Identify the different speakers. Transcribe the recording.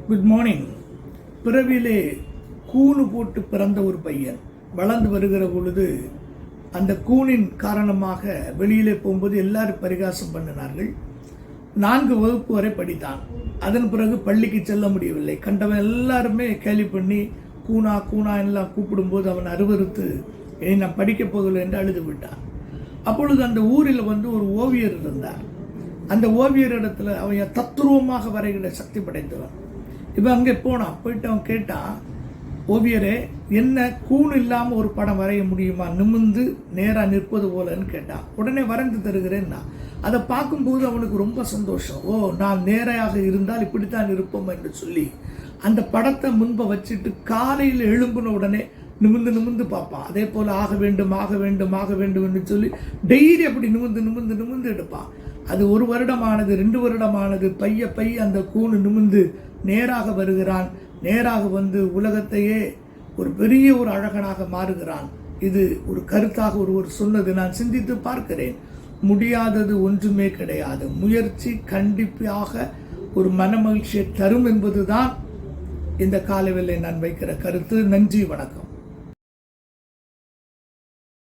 Speaker 1: Good morning. பிறவிலே கூணு போட்டு பிறந்த ஒரு பையன் வளர்ந்து வருகிற பொழுது அந்த கூணின் காரணமாக வெளியிலே போகும்போது எல்லாரும் பரிகாசம் பண்ணினார்கள். 4 வகுப்பு வரை படித்தான். அதன் பிறகு பள்ளிக்கு செல்ல முடியவில்லை. கண்டவன் எல்லாருமே கேலி பண்ணி கூணா கூணா எல்லாம் கூப்பிடும்போது அவன் அருவருத்து இனி நான் படிக்கப் போகலை என்று அழுது விட்டான். அப்பொழுது அந்த ஊரில் ஒரு ஓவியர் இருந்தார். அந்த ஓவியர் இடத்துல அவன் தத்துருவமாக வரைகிற சக்தி படைத்தவன். இப்போ அங்கே போயிட்டு அவன் கேட்டான், ஓவியரே என்ன கூண் இல்லாமல் ஒரு படம் வரைய முடியுமா, நிமிர்ந்து நேராக நிற்பது போலன்னு கேட்டான். உடனே வரைந்து தருகிறேன்னா அதை பார்க்கும்போது அவனுக்கு ரொம்ப சந்தோஷம். நான் நேராக இருந்தால் இப்படித்தான் இருப்போம் என்று சொல்லி அந்த படத்தை முன்பை வச்சுட்டு காலையில் எழும்பின உடனே நிமிர்ந்து பார்ப்பான். அதே போல் ஆக வேண்டும் ஆக வேண்டும் ஆக வேண்டும் என்று சொல்லி டெய்லி அப்படி நிமிர்ந்து எடுப்பான். அது 1 வருடமானது, 2 வருடமானது. பைய அந்த கூணு நிமிர்ந்து நேராக வருகிறான். நேராக வந்து உலகத்தையே ஒரு பெரிய ஒரு அழகனாக மாறுகிறான். இது ஒரு கருத்தாக ஒருவர் சொன்னது நான் சிந்தித்து பார்க்கிறேன். முடியாதது ஒன்றுமே கிடையாது. முயற்சி கண்டிப்பாக ஒரு மனமகிழ்ச்சியை தரும் என்பதுதான் இந்த காலையில் நான் வைக்கிற கருத்து. நன்றி, வணக்கம்.